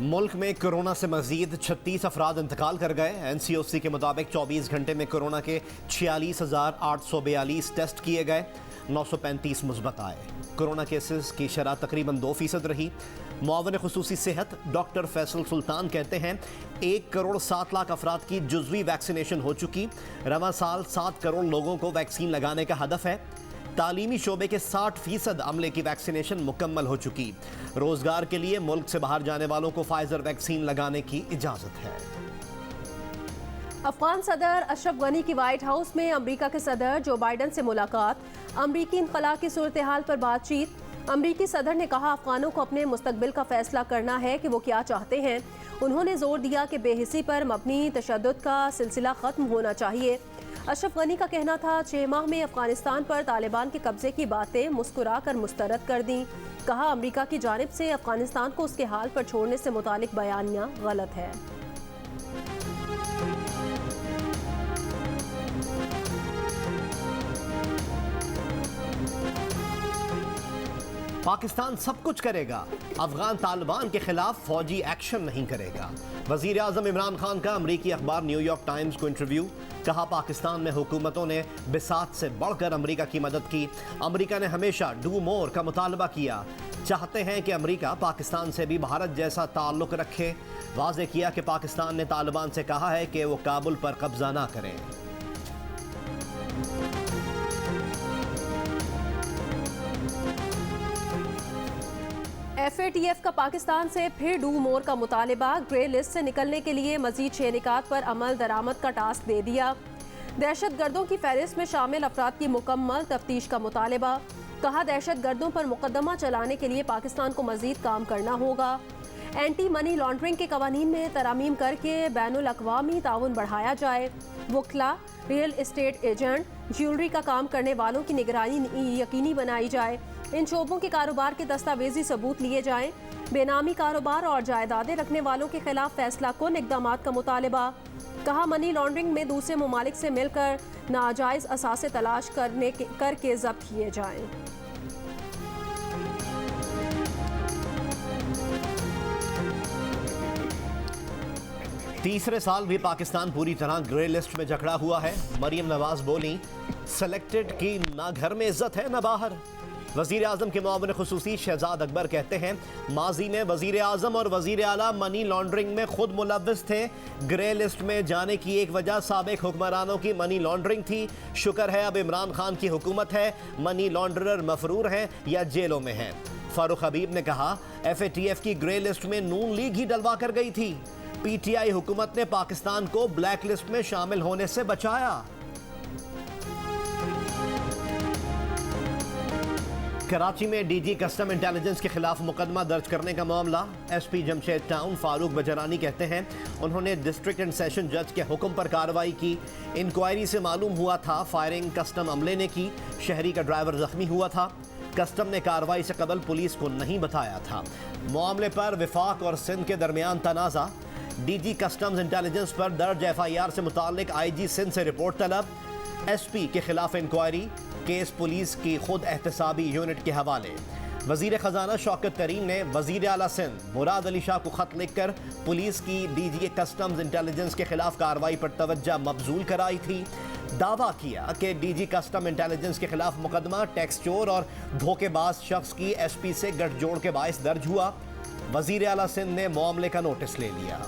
मुल्क में कोरोना से मजीद 36 अफराद इंतकाल कर गए। NCOC के मुताबिक 24 घंटे में कोरोना के 46,842 टेस्ट किए गए, 935 मुस्बत आए। कोरोना केसेस की शरह तकरीबन 2% रही। मुआविन खुसूसी सेहत डॉक्टर फैसल सुल्तान कहते हैं 1 करोड़ 7 लाख अफराद की जुज़वी वैक्सीनेशन हो चुकी। रवां साल 7 करोड़ लोगों को वैक्सीन लगाने का हदफ है। तालीमी शोबे के 60% अमले की वैक्सीनेशन मुकम्मल हो चुकी। रोजगार के लिए मुल्क से बाहर जाने वालों को फाइजर वैक्सीन लगाने की इजाजत है। अफगान सदर अशरफ गनी की व्हाइट हाउस में अमरीका के सदर जो बाइडन से मुलाकात, अमरीकी इनखला की सूरत हाल पर बातचीत। अमरीकी सदर ने कहा अफगानों को अपने मुस्तकबिल का फैसला करना है कि वो क्या चाहते हैं। उन्होंने जोर दिया कि बेहिसी पर मबनी तशद्दुद का सिलसिला खत्म होना चाहिए। अशरफ गनी का कहना था 6 माह में अफगानिस्तान पर तालिबान के कब्जे की बातें मुस्कुरा कर मुस्तरद कर दी। कहा अमरीका की जानिब से अफगानिस्तान को उसके हाल पर छोड़ने से मुतालिक बयानिया गलत है। पाकिस्तान सब कुछ करेगा, अफगान तालिबान के खिलाफ फौजी एक्शन नहीं करेगा। वजीर आजम इमरान खान का अमरीकी अखबार न्यूयॉर्क टाइम्स को इंटरव्यू। कहा पाकिस्तान में हुकूमतों ने बिसात से बढ़कर अमरीका की मदद की। अमरीका ने हमेशा डू मोर का मुतालबा किया। चाहते हैं कि अमरीका पाकिस्तान से भी भारत जैसा ताल्लुक रखे। वाज़ेह किया कि पाकिस्तान ने तालिबान से कहा है कि वो काबुल पर कब्जा ना करें। FATF का पाकिस्तान से फिर डू मोर का मुतालिबा। ग्रे लिस्ट से निकलने के लिए मजीद 6 निकात पर अमल दरामद का टास्क दे दिया। दहशत गर्दों की फहरिस्त में शामिल अफराद की मुकम्मल तफ्तीश का मुतालिबा। कहा दहशत गर्दों पर मुकदमा चलाने के लिए पाकिस्तान को मजीद काम करना होगा। एंटी मनी लॉन्ड्रिंग के कवानीन में तरामीम करके बैनुल अक़वामी ताउन बढ़ाया जाए। वकला, रियल एस्टेट एजेंट, ज्वेलरी का काम करने वालों की निगरानी यकीनी बनाई जाए। इन शोबों के कारोबार के दस्तावेजी सबूत लिए जाएं। बेनामी कारोबार और जायदादें रखने वालों के खिलाफ फैसला कुन इक़दामात का मुतालिबा। कहा मनी लॉन्ड्रिंग में दूसरे ममालिक से मिलकर नाजायज़ असासे तलाश करके जब्त किए जाएं। तीसरे साल भी पाकिस्तान पूरी तरह ग्रे लिस्ट में जकड़ा हुआ है। मरियम नवाज बोली सेलेक्टेड की ना घर में इज्जत है ना बाहर। वजीर आजम के मुआविन खुसूसी शहजाद अकबर कहते हैं माजी में वजीर आजम और वजीर आला मनी लॉन्ड्रिंग में खुद मुलव्विस थे। ग्रे लिस्ट में जाने की एक वजह साबिक हुक्मरानों की मनी लॉन्ड्रिंग थी। शुक्र है अब इमरान खान की हुकूमत है, मनी लॉन्ड्रर मफरूर हैं या जेलों में हैं। फारूक हबीब ने कहा FATF की ग्रे लिस्ट में नून लीग ही डलवा कर गई थी। PTI हुकूमत ने पाकिस्तान को ब्लैक लिस्ट में शामिल होने से बचाया। कराची में DG कस्टम इंटेलिजेंस के खिलाफ मुकदमा दर्ज करने का मामला। SP जमशेद टाउन फारूक बजरानी कहते हैं उन्होंने डिस्ट्रिक्ट एंड सेशन जज के हुक्म पर कार्रवाई की। इंक्वायरी से मालूम हुआ था फायरिंग कस्टम अमले ने की। शहरी का ड्राइवर जख्मी हुआ था। कस्टम ने कार्रवाई से कबल पुलिस को नहीं बताया था। मामले पर विफाक और सिंध के दरमियान तनाज़ा। DG कस्टम्स इंटेलिजेंस पर दर्ज FIR से मुताल्लिक IG सिंध से रिपोर्ट तलब। SP के खिलाफ इंक्वायरी, केस पुलिस की खुद एहतसाबी यूनिट के हवाले। वजीर खजाना शौकत तरीन ने वजीर आला सिंध मुराद अली शाह को खत लिखकर पुलिस की DG कस्टम्स इंटेलिजेंस के खिलाफ कार्रवाई पर तवज्जो मबजूल कराई थी। दावा किया कि DG कस्टम इंटेलिजेंस के खिलाफ मुकदमा टैक्स चोर और धोखेबाज शख्स की SP से गठजोड़ के बायस दर्ज हुआ। वजीर आला सिंध ने मामले का नोटिस ले लिया।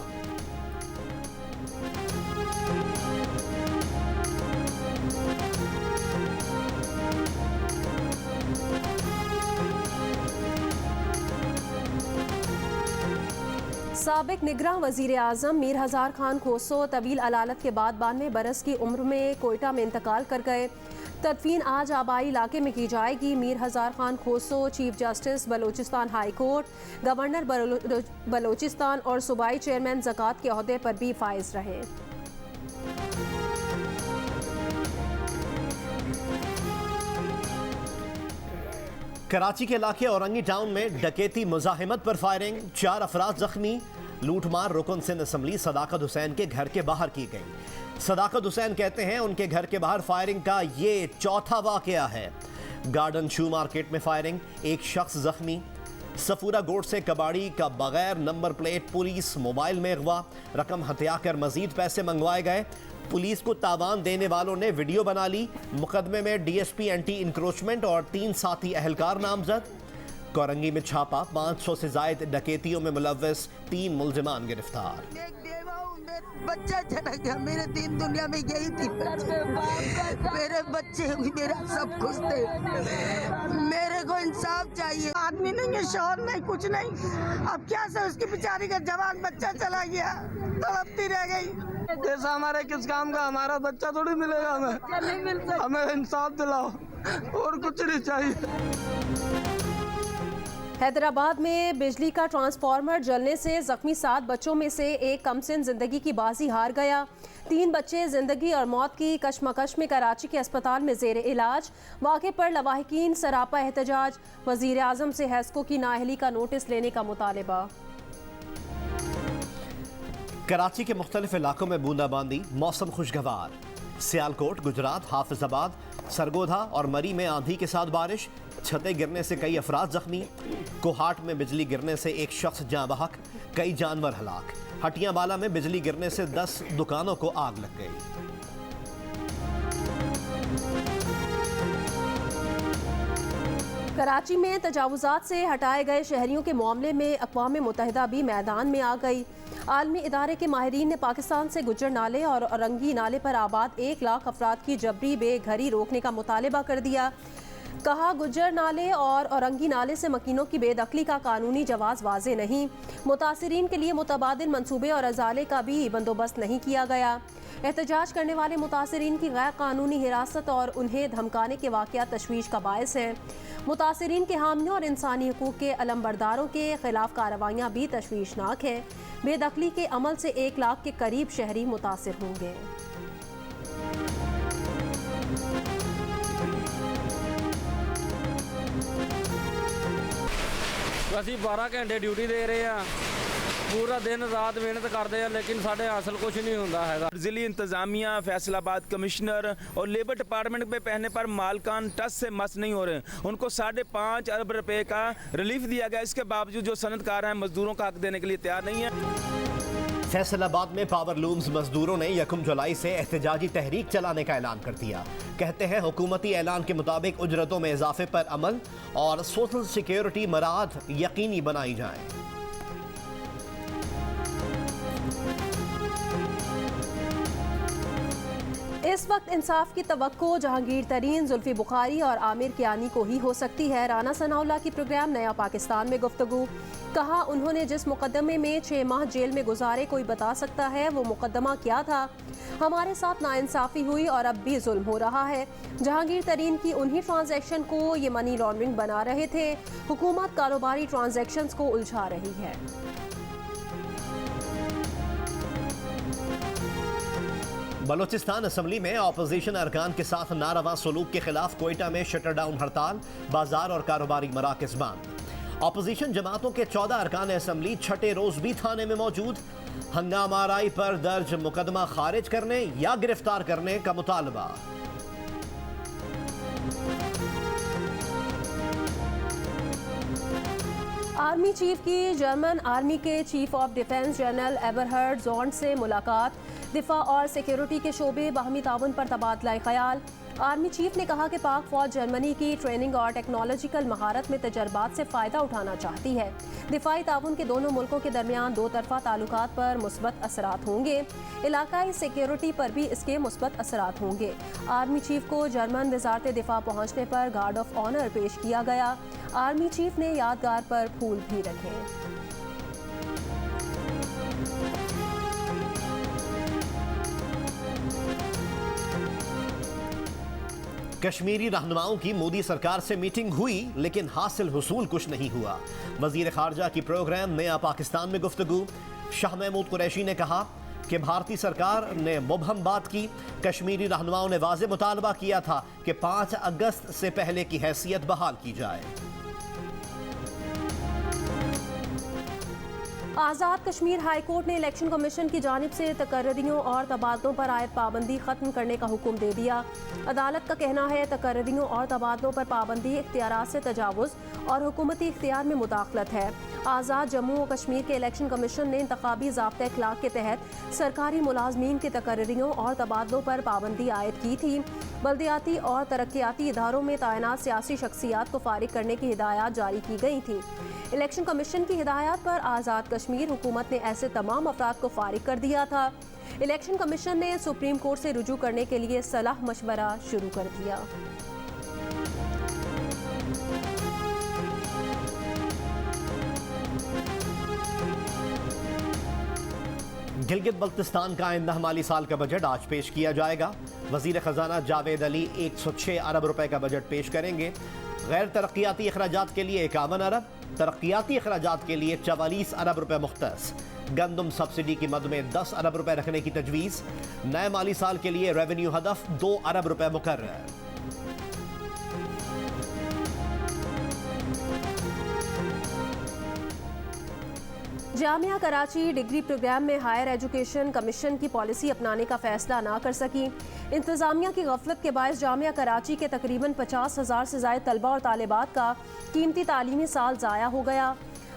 साबिक निगरान वजीर आजम मीर हज़ार खान खोसो तवील अलालत के बाद 92 बरस की उम्र में कोयटा में इंतकाल कर गए। तदफीन आज आबाई इलाके में की जाएगी। मीर हज़ार खान खोसो chief justice Balochistan high court, governor Balochistan और सूबाई चेयरमैन ज़कात के ओहदे पर भी फाइज रहे। कराची के इलाके औरंगी टाउन में डकैती मुजाहिमत पर फायरिंग, 4 अफराद जख्मी। लूटमार रुकन सिंध असम्बली सदाकत हुसैन के घर के बाहर की गई। सदाकत हुसैन कहते हैं उनके घर के बाहर फायरिंग का ये चौथा वाकया है। गार्डन शू मार्केट में फायरिंग, एक शख्स जख्मी। सफूरा गोट से कबाड़ी का बगैर नंबर प्लेट पुलिस मोबाइल में अगवा, रकम हत्या कर मजीद पैसे मंगवाए गए। पुलिस को तावान देने वालों ने वीडियो बना ली। मुकदमे में डीएसपी एंटी इंक्रोचमेंट और 3 साथी अहलकार नामजद। कोरंगी में छापा, 500 से जायद डकैतियों में मुलव्वस 3 मुल्जिमान गिरफ्तार। बच्चा चला गया, मेरे दिन दुनिया में यही थी। मेरे बच्चे मेरा सब कुछ थे, मेरे को इंसाफ चाहिए। आदमी नहीं है, शौहर नहीं, कुछ नहीं। अब क्या से उसकी बेचारी का जवान बच्चा चला गया, तड़पती रह गई। पैसा हमारे किस काम का, हमारा बच्चा थोड़ी मिलेगा हमें। हमें इंसाफ दिलाओ और कुछ नहीं चाहिए। हैदराबाद में बिजली का ट्रांसफार्मर जलने से जख्मी 7 बच्चों में से एक कमसिन जिंदगी की बाजी हार गया। 3 बच्चे जिंदगी और मौत की कशमकश में कराची के अस्पताल में जेर इलाज। वाक़े पर लवाहिकीन सरापा एहतजाज। वज़ीर आज़म से हैस्को की नाअहली का नोटिस लेने का मुतालबा। कराची के मुख्तलिफ इलाकों में बूंदाबांदी, मौसम खुशगवार। सियालकोट, गुजरात, हाफिजाबाद, सरगोधा और मरी में आंधी के साथ बारिश। छतें गिरने से कई अफराद जख्मी। कोहाट में बिजली गिरने से एक शख्स जाँ बहक, कई जानवर हलाक। हटियाबाला में बिजली गिरने से 10 दुकानों को आग लग गई। कराची में तजावुजात से हटाए गए शहरियों के मामले में अक़वाम मुत्तहिदा भी मैदान में आ गई। आलमी इदारे के माहिरीन ने पाकिस्तान से गुज्जर नाले और औरंगी नाले पर आबाद 1 लाख अफराद की जबरी बेघरी रोकने का मुतालबा कर दिया। कहा, गुज्जर नाले और औरंगी नाले से मकीनों की बेदखली का कानूनी जवाज़ वाज़े नहीं। मुतासिरीन के लिए मुतबादिल मंसूबे और अजाले का भी बंदोबस्त नहीं किया गया। एहतजाज करने वाले मुतासिरीन की गैर कानूनी हिरासत और उन्हें धमकाने के वाक़यात तशवीश का बायस हैं। मुतासिरीन के हामियों और इंसानी हकूक़ के अलमबरदारों के खिलाफ कार्रवाइयाँ भी तशवीशनाक हैं। बेदखली के अमल से 1 लाख के करीब शहरी मुतासिर होंगे। ਅਸੀਂ 12 ਘੰਟੇ ਡਿਊਟੀ ਦੇ ਰਹੇ ਆ, पूरा दिन रात मेहनत करते हैं, लेकिन साढ़े हासिल कुछ नहीं होता है। जिली इंतजामिया, फैसलाबाद कमिश्नर और लेबर डिपार्टमेंट पे पहने पर मालकान टस से मस नहीं हो रहे। उनको 5.5 अरब रुपए का रिलीफ दिया गया, इसके बावजूद जो सनतकार हैं मजदूरों का हक देने के लिए तैयार नहीं है। फैसलाबाद में पावर लूम्स मजदूरों ने 1 जुलाई से एहतजाजी तहरीक चलाने का ऐलान कर दिया। कहते हैं हुकूमती ऐलान के मुताबिक उजरतों में इजाफे पर अमल और सोशल सिक्योरिटी मराद यकीनी बनाई जाए। इस वक्त इंसाफ की तवक्को जहांगीर तरीन, जुल्फी बुखारी और आमिर कियानी को ही हो सकती है। राना सनाउल्लाह की प्रोग्राम नया पाकिस्तान में गुफ्तगू। कहा, उन्होंने जिस मुकदमे में 6 माह जेल में गुजारे कोई बता सकता है वो मुकदमा क्या था। हमारे साथ नाइंसाफी हुई और अब भी जुल्म हो रहा है। जहांगीर तरीन की उन्हीं ट्रांजैक्शन को ये मनी लॉन्ड्रिंग बना रहे थे। हुकूमत कारोबारी ट्रांजैक्शंस को उलझा रही है। बलोचिस्तान असम्बली में अपोजिशन अरकान के साथ नारवा सलूक के खिलाफ कोयटा में शटर डाउन हड़ताल, बाजार और कारोबारी मराकज़ बंद। अपोजिशन जमातों के 14 अरकान असम्बली छठे रोज भी थाने में मौजूद। हंगामा आराई पर दर्ज मुकदमा खारिज करने या गिरफ्तार करने का मुतालबा। आर्मी चीफ की जर्मन आर्मी के चीफ ऑफ डिफेंस जनरल एबरहर्ड ज़ोंड से मुलाकात। दिफा और सिक्योरिटी के शोबे बाहमी ताउन पर तबादला ख्याल। आर्मी चीफ ने कहा कि पाक फौज जर्मनी की ट्रेनिंग और टेक्नोलॉजिकल महारत में तजर्बात से फ़ायदा उठाना चाहती है। दिफाई ताउन के दोनों मुल्कों के दरमियान 2 तरफ़ा ताल्लुकात पर मुस्बत असरात होंगे। इलाकाई सिक्योरिटी पर भी इसके मुस्बत असरात होंगे। आर्मी चीफ को जर्मन वज़ारत दिफा पहुँचने पर गार्ड ऑफ ऑनर पेश किया गया। आर्मी चीफ ने यादगार पर फूल भी रखे। कश्मीरी रहनुमाओं की मोदी सरकार से मीटिंग हुई, लेकिन हासिल हुसूल कुछ नहीं हुआ। वजीर खारजा की प्रोग्राम नया पाकिस्तान में गुफ्तगू। शाह महमूद कुरैशी ने कहा कि भारतीय सरकार ने मुबहम बात की। कश्मीरी रहनुमाओं ने वाज़ेह मुतालबा किया था कि 5 अगस्त से पहले की हैसियत बहाल की जाए। आज़ाद कश्मीर हाई कोर्ट ने इलेक्शन कमीशन की जानिब से तकर्रियों और तबादलों पर आयद पाबंदी ख़त्म करने का हुक्म दे दिया। अदालत का कहना है तकर्रियों और तबादलों पर पाबंदी इख्तियारात से तजावुज़ और हुकूमती इख्तियार में मुदाखलत है। आज़ाद जम्मू और कश्मीर के इलेक्शन कमीशन ने इंतखाबी ज़ाब्ता अखलाक के तहत सरकारी मुलाजमीन की तकर्रियों और तबादलों पर पाबंदी आयद की थी। बल्दियाती और तरक्याती इदारों में तैनात सियासी शख्सियात को फारिग करने की हिदायत जारी की गई थी। इलेक्शन कमीशन की हिदायत पर आज़ाद कश्मीर हुकूमत ने ऐसे तमाम अफराद को फारिग कर दिया था। इलेक्शन कमीशन ने सुप्रीम कोर्ट से रुजू करने के लिए सलाह मशवरा शुरू कर दिया। गिलगित बल्तिस्तान का आइंदा माली साल का बजट आज पेश किया जाएगा। वजीर खजाना जावेद अली 106 अरब रुपए का बजट पेश करेंगे। गैर तरक्याती अखराजात के लिए 51 अरब, तरक्याती अखराजात के लिए 44 अरब रुपए मुख्तस। गंदम सब्सिडी की मद में 10 अरब रुपए रखने की तजवीज़। नए माली साल के लिए रेवेन्यू हदफ 2 अरब रुपए मुकर्रर। जामिया कराची डिग्री प्रोग्राम में हायर एजुकेशन कमीशन की पॉलिसी अपनाने का फैसला ना कर सकी। इंतज़ामिया की गफलत के बायस जामिया कराची के तकरीबन 50,000 से ज़ायद तलबा और तालिबात का कीमती तालीमी साल ज़ाया हो गया।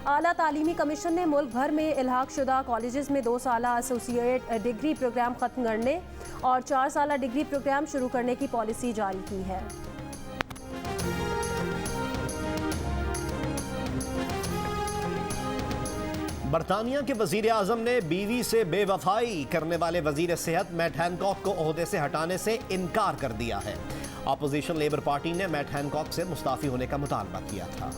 आला तालीमी कमीशन ने मुल्क भर में इल्हाक शुदा कॉलेजेस में 2 साला एसोसिएट डिग्री प्रोग्राम ख़त्म करने और 4 साला डिग्री प्रोग्राम शुरू करने की पॉलिसी जारी की है। बरतानिया के वजीर आजम ने बीवी से बेवफाई करने वाले वजीर सेहत मैट हैनकॉक को ओहदे से हटाने से इनकार कर दिया है। अपोजिशन लेबर पार्टी ने मैट हैनकॉक से मुस्ताफी होने का मुतालबा किया था।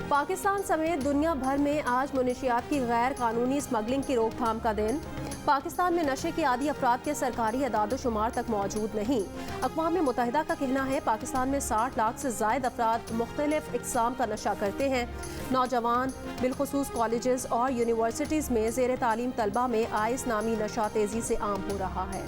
पाकिस्तान समेत दुनिया भर में आज मुनशियात की गैर कानूनी स्मगलिंग की रोकथाम का दिन। पाकिस्तान में नशे के आदी अफराद के सरकारी अदाद-ओ-शुमार तक मौजूद नहीं। अक़वाम मुत्तहिदा का कहना है पाकिस्तान में 60 लाख से ज़ायद अफराद मुख्तलिफ इक़साम का नशा करते हैं। नौजवान बिलखुसूस कॉलेजेस और यूनिवर्सिटीज़ में ज़ेर तालीम तलबा में आइस नामी नशा तेज़ी से आम हो रहा है।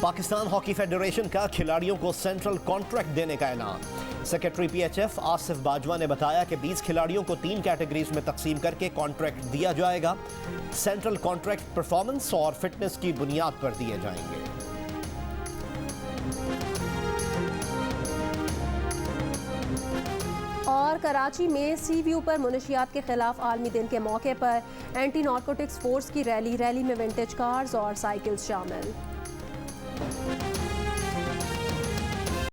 पाकिस्तान हॉकी फेडरेशन का खिलाड़ियों को सेंट्रल कॉन्ट्रैक्ट देने का ऐलान। सेक्रेटरी पीएचएफ आसिफ बाजवा ने बताया कि 20 खिलाड़ियों को 3 कैटेगरीज में तकसीम करके कॉन्ट्रैक्ट दिया जाएगा। सेंट्रल कॉन्ट्रैक्ट परफॉर्मेंस और फिटनेस की बुनियाद पर दिए जाएंगे। और कराची में सी व्यू पर मुनशियात के खिलाफ आलमी दिन के मौके पर एंटी नारकोटिक्स फोर्स की रैली में विंटेज कार्स और साइकिल्स शामिल।